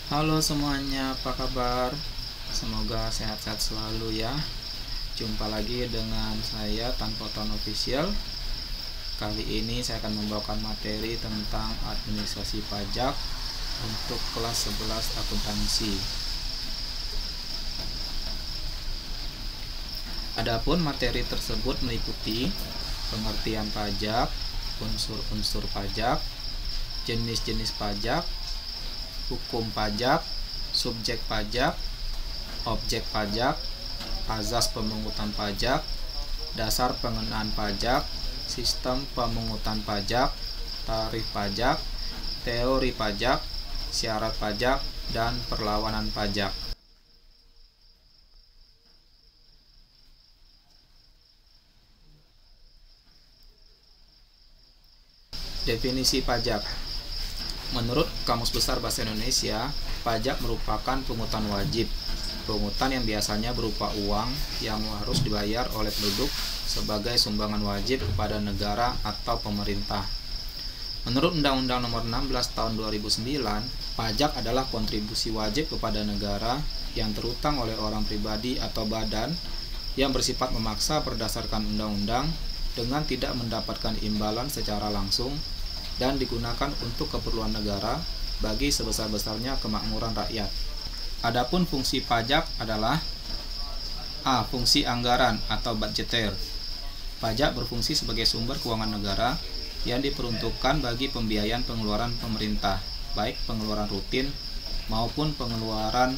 Halo semuanya, apa kabar? Semoga sehat-sehat selalu ya. Jumpa lagi dengan saya Tanpoton Official. Kali ini saya akan membawakan materi tentang administrasi pajak untuk kelas 11 akuntansi. Adapun materi tersebut meliputi pengertian pajak, unsur-unsur pajak, jenis-jenis pajak, hukum pajak, subjek pajak, objek pajak, azas pemungutan pajak, dasar pengenaan pajak, sistem pemungutan pajak, tarif pajak, teori pajak, syarat pajak, dan perlawanan pajak. Definisi pajak. Menurut Kamus Besar Bahasa Indonesia, pajak merupakan pungutan wajib. Pungutan yang biasanya berupa uang yang harus dibayar oleh penduduk sebagai sumbangan wajib kepada negara atau pemerintah. Menurut Undang-Undang Nomor 16 Tahun 2009, pajak adalah kontribusi wajib kepada negara yang terutang oleh orang pribadi atau badan yang bersifat memaksa berdasarkan undang-undang dengan tidak mendapatkan imbalan secara langsung dan digunakan untuk keperluan negara bagi sebesar-besarnya kemakmuran rakyat. Adapun fungsi pajak adalah A. Fungsi anggaran atau budgeter. Pajak berfungsi sebagai sumber keuangan negara yang diperuntukkan bagi pembiayaan pengeluaran pemerintah, baik pengeluaran rutin maupun pengeluaran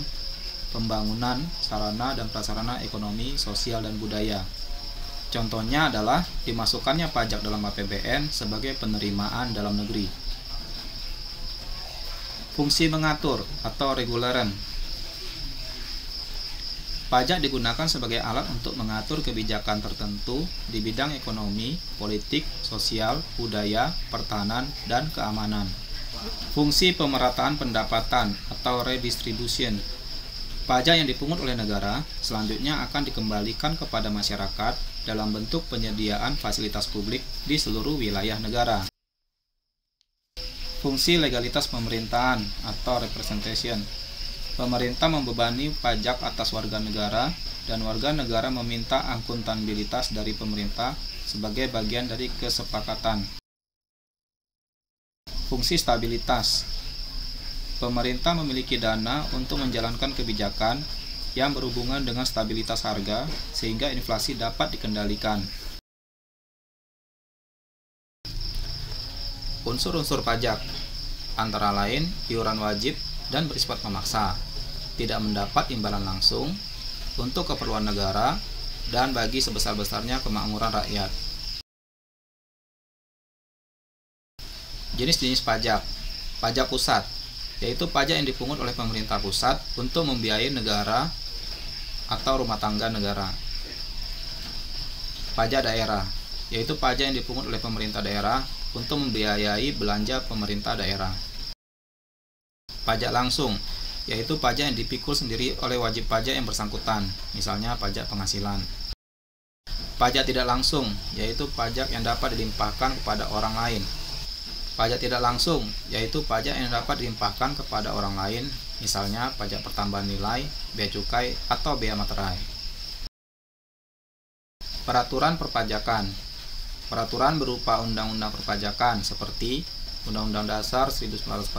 pembangunan sarana dan prasarana ekonomi, sosial, dan budaya. Contohnya adalah dimasukkannya pajak dalam APBN sebagai penerimaan dalam negeri. Fungsi mengatur atau reguleren. Pajak digunakan sebagai alat untuk mengatur kebijakan tertentu di bidang ekonomi, politik, sosial, budaya, pertahanan, dan keamanan. Fungsi pemerataan pendapatan atau redistribution. Pajak yang dipungut oleh negara selanjutnya akan dikembalikan kepada masyarakat dalam bentuk penyediaan fasilitas publik di seluruh wilayah negara. Fungsi legalitas pemerintahan atau representation. Pemerintah membebani pajak atas warga negara dan warga negara meminta akuntabilitas dari pemerintah sebagai bagian dari kesepakatan. Fungsi stabilitas. Pemerintah memiliki dana untuk menjalankan kebijakan yang berhubungan dengan stabilitas harga sehingga inflasi dapat dikendalikan. Unsur-unsur pajak antara lain iuran wajib dan bersifat memaksa, tidak mendapat imbalan langsung untuk keperluan negara dan bagi sebesar-besarnya kemakmuran rakyat. Jenis-jenis pajak. Pajak pusat, yaitu pajak yang dipungut oleh pemerintah pusat untuk membiayai negara atau rumah tangga negara. Pajak daerah, yaitu pajak yang dipungut oleh pemerintah daerah untuk membiayai belanja pemerintah daerah. Pajak langsung, yaitu pajak yang dipikul sendiri oleh wajib pajak yang bersangkutan, misalnya pajak penghasilan. Pajak tidak langsung, yaitu pajak yang dapat dilimpahkan kepada orang lain. Pajak tidak langsung, yaitu pajak yang dapat dilimpahkan kepada orang lain, misalnya pajak pertambahan nilai, bea cukai, atau bea materai. Peraturan perpajakan. Peraturan berupa undang-undang perpajakan seperti Undang-Undang Dasar 1945,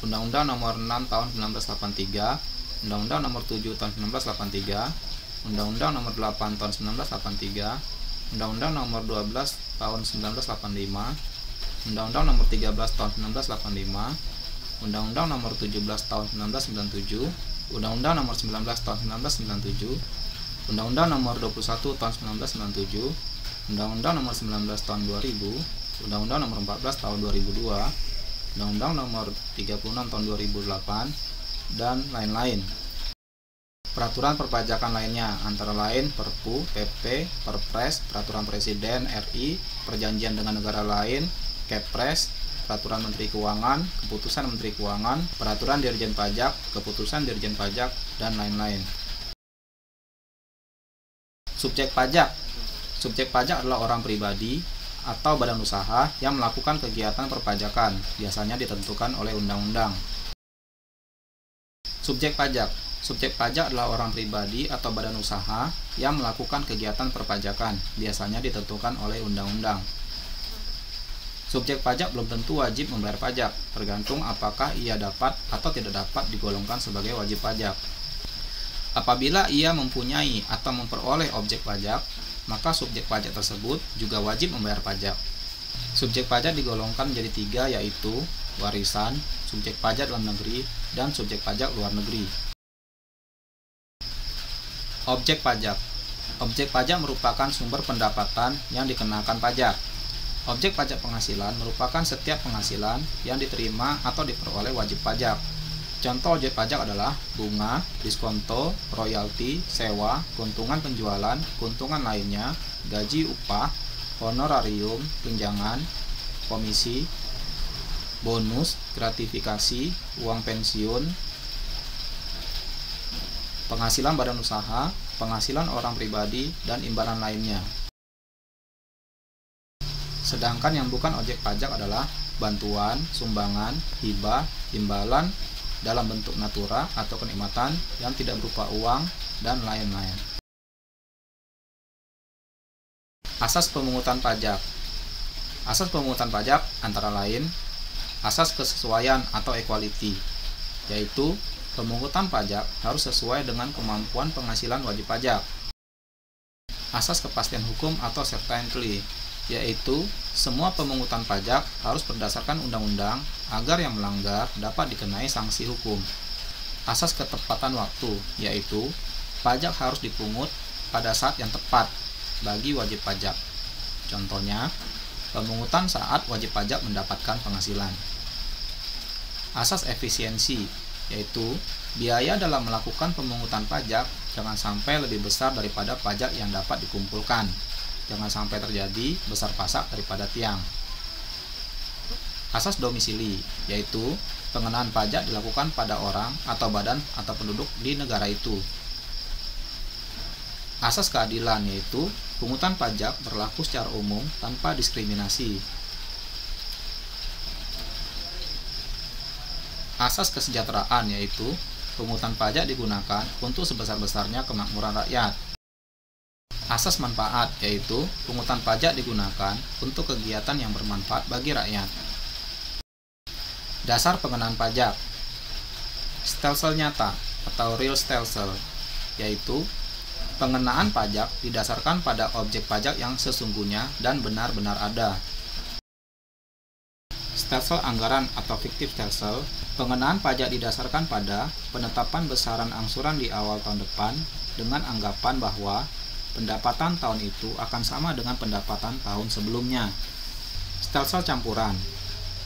Undang-Undang Nomor 6 Tahun 1983, Undang-Undang Nomor 7 Tahun 1983, Undang-Undang Nomor 8 Tahun 1983, Undang-Undang Nomor 12 Tahun 1985, Undang-Undang Nomor 13 Tahun 1985, Undang-Undang Nomor 17 Tahun 1997, Undang-Undang Nomor 19 Tahun 1997, Undang-Undang Nomor 21 Tahun 1997, Undang-Undang Nomor 19 Tahun 2000, Undang-Undang Nomor 14 Tahun 2002, Undang-Undang Nomor 36 Tahun 2008, dan lain-lain. Peraturan perpajakan lainnya antara lain Perpu, PP, Perpres, Peraturan Presiden RI, perjanjian dengan negara lain, Kepres, Peraturan Menteri Keuangan, Keputusan Menteri Keuangan, Peraturan Dirjen Pajak, Keputusan Dirjen Pajak, dan lain-lain. Subjek pajak. Subjek pajak adalah orang pribadi atau badan usaha yang melakukan kegiatan perpajakan, biasanya ditentukan oleh undang-undang. Subjek pajak. Subjek pajak adalah orang pribadi atau badan usaha yang melakukan kegiatan perpajakan, biasanya ditentukan oleh undang-undang. Subjek pajak belum tentu wajib membayar pajak, tergantung apakah ia dapat atau tidak dapat digolongkan sebagai wajib pajak. Apabila ia mempunyai atau memperoleh objek pajak, maka subjek pajak tersebut juga wajib membayar pajak. Subjek pajak digolongkan menjadi 3, yaitu warisan, subjek pajak dalam negeri, dan subjek pajak luar negeri. Objek pajak. Objek pajak merupakan sumber pendapatan yang dikenakan pajak. Objek pajak penghasilan merupakan setiap penghasilan yang diterima atau diperoleh wajib pajak. Contoh objek pajak adalah bunga, diskonto, royalti, sewa, keuntungan penjualan, keuntungan lainnya, gaji upah, honorarium, tunjangan, komisi, bonus, gratifikasi, uang pensiun, penghasilan badan usaha, penghasilan orang pribadi, dan imbalan lainnya. Sedangkan yang bukan objek pajak adalah bantuan, sumbangan, hibah, imbalan dalam bentuk natura atau kenikmatan yang tidak berupa uang, dan lain-lain. Asas pemungutan pajak. Asas pemungutan pajak antara lain asas kesesuaian atau equality, yaitu pemungutan pajak harus sesuai dengan kemampuan penghasilan wajib pajak. Asas kepastian hukum atau certainty, yaitu semua pemungutan pajak harus berdasarkan undang-undang agar yang melanggar dapat dikenai sanksi hukum. Asas ketepatan waktu, yaitu pajak harus dipungut pada saat yang tepat bagi wajib pajak. Contohnya, pemungutan saat wajib pajak mendapatkan penghasilan. Asas efisiensi, yaitu biaya dalam melakukan pemungutan pajak jangan sampai lebih besar daripada pajak yang dapat dikumpulkan. Jangan sampai terjadi besar pasak daripada tiang. Asas domisili, yaitu pengenaan pajak dilakukan pada orang atau badan atau penduduk di negara itu. Asas keadilan, yaitu pungutan pajak berlaku secara umum tanpa diskriminasi. Asas kesejahteraan, yaitu pungutan pajak digunakan untuk sebesar-besarnya kemakmuran rakyat. Asas manfaat, yaitu pungutan pajak digunakan untuk kegiatan yang bermanfaat bagi rakyat. Dasar pengenaan pajak. Stelsel nyata atau real stelsel, yaitu pengenaan pajak didasarkan pada objek pajak yang sesungguhnya dan benar-benar ada. Stelsel anggaran atau fiktif stelsel, pengenaan pajak didasarkan pada penetapan besaran angsuran di awal tahun depan dengan anggapan bahwa pendapatan tahun itu akan sama dengan pendapatan tahun sebelumnya. Stelsel campuran,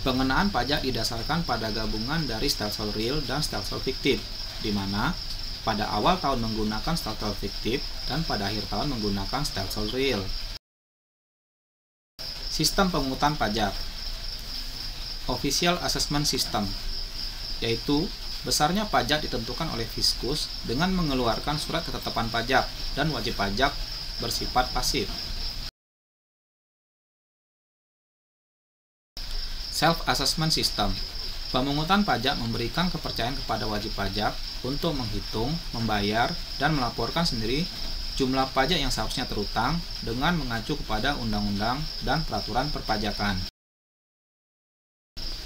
pengenaan pajak didasarkan pada gabungan dari stelsel real dan stelsel fiktif, di mana pada awal tahun menggunakan stelsel fiktif dan pada akhir tahun menggunakan stelsel real. Sistem pemungutan pajak. Official Assessment System, yaitu besarnya pajak ditentukan oleh Fiskus dengan mengeluarkan surat ketetapan pajak dan wajib pajak bersifat pasif. Self-Assessment System, pemungutan pajak memberikan kepercayaan kepada wajib pajak untuk menghitung, membayar, dan melaporkan sendiri jumlah pajak yang seharusnya terutang dengan mengacu kepada undang-undang dan peraturan perpajakan.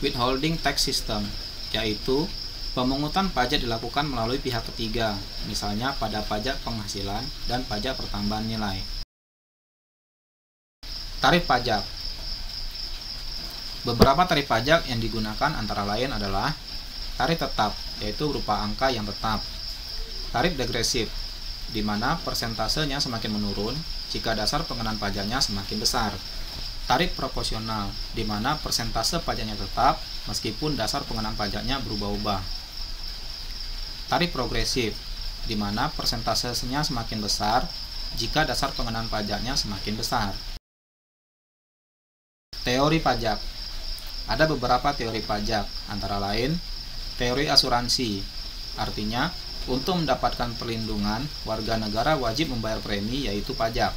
Withholding Tax System, yaitu pemungutan pajak dilakukan melalui pihak ketiga, misalnya pada pajak penghasilan dan pajak pertambahan nilai. Tarif pajak. Beberapa tarif pajak yang digunakan antara lain adalah tarif tetap, yaitu berupa angka yang tetap. Tarif degresif, di mana persentasenya semakin menurun jika dasar pengenaan pajaknya semakin besar. Tarif proporsional, di mana persentase pajaknya tetap meskipun dasar pengenaan pajaknya berubah-ubah. Tarif progresif, di mana persentasenya semakin besar jika dasar pengenaan pajaknya semakin besar. Teori pajak. Ada beberapa teori pajak, antara lain teori asuransi, artinya untuk mendapatkan perlindungan, warga negara wajib membayar premi, yaitu pajak.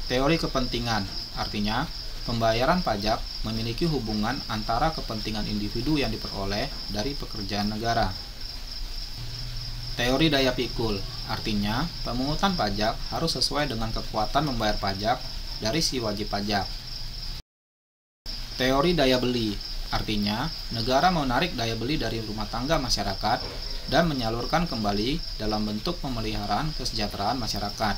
Teori kepentingan, artinya Pembayaran pajak memiliki hubungan antara kepentingan individu yang diperoleh dari pekerjaan negara. Teori daya pikul, artinya pemungutan pajak harus sesuai dengan kekuatan membayar pajak dari si wajib pajak. Teori daya beli, artinya negara menarik daya beli dari rumah tangga masyarakat dan menyalurkan kembali dalam bentuk pemeliharaan kesejahteraan masyarakat.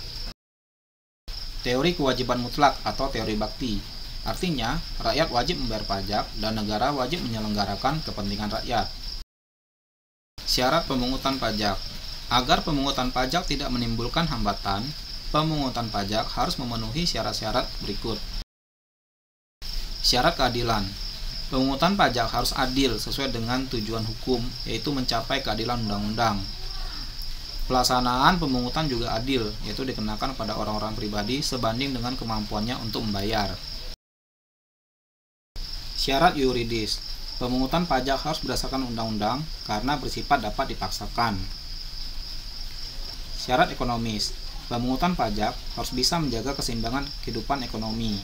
Teori kewajiban mutlak atau teori bakti, artinya rakyat wajib membayar pajak dan negara wajib menyelenggarakan kepentingan rakyat. Syarat pemungutan pajak. Agar pemungutan pajak tidak menimbulkan hambatan, pemungutan pajak harus memenuhi syarat-syarat berikut. Syarat keadilan. Pemungutan pajak harus adil sesuai dengan tujuan hukum, yaitu mencapai keadilan undang-undang. Pelaksanaan pemungutan juga adil, yaitu dikenakan pada orang-orang pribadi sebanding dengan kemampuannya untuk membayar. Syarat yuridis. Pemungutan pajak harus berdasarkan undang-undang karena bersifat dapat dipaksakan. Syarat ekonomis. Pemungutan pajak harus bisa menjaga keseimbangan kehidupan ekonomi.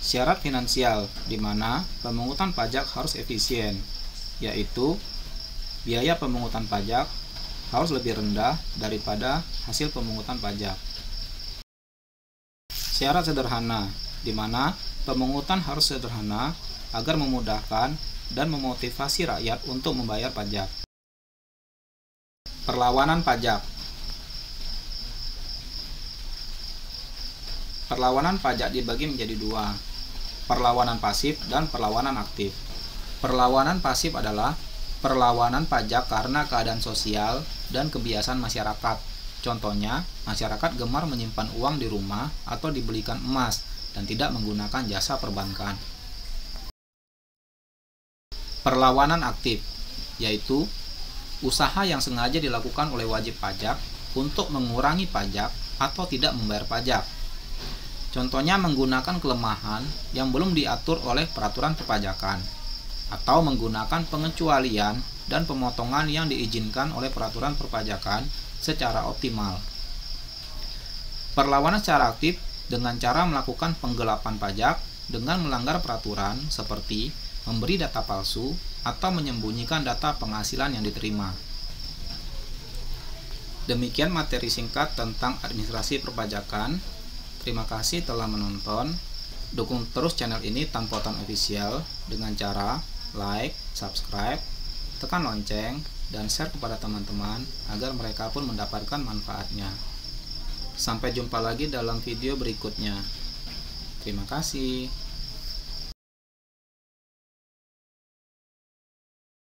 Syarat finansial, di mana pemungutan pajak harus efisien, yaitu biaya pemungutan pajak harus lebih rendah daripada hasil pemungutan pajak. Syarat sederhana, di mana pemungutan harus sederhana agar memudahkan dan memotivasi rakyat untuk membayar pajak. Perlawanan pajak. Perlawanan pajak dibagi menjadi dua, perlawanan pasif dan perlawanan aktif. Perlawanan pasif adalah perlawanan pajak karena keadaan sosial dan kebiasaan masyarakat. Contohnya, masyarakat gemar menyimpan uang di rumah atau dibelikan emas dan tidak menggunakan jasa perbankan. Perlawanan aktif, yaitu usaha yang sengaja dilakukan oleh wajib pajak untuk mengurangi pajak atau tidak membayar pajak. Contohnya menggunakan kelemahan yang belum diatur oleh peraturan perpajakan, atau menggunakan pengecualian dan pemotongan yang diizinkan oleh peraturan perpajakan secara optimal. Perlawanan secara aktif dengan cara melakukan penggelapan pajak dengan melanggar peraturan seperti memberi data palsu atau menyembunyikan data penghasilan yang diterima. Demikian materi singkat tentang administrasi perpajakan. Terima kasih telah menonton. Dukung terus channel ini tanpa Tanpa Official dengan cara like, subscribe, tekan lonceng, dan share kepada teman-teman agar mereka pun mendapatkan manfaatnya. Sampai jumpa lagi dalam video berikutnya. Terima kasih.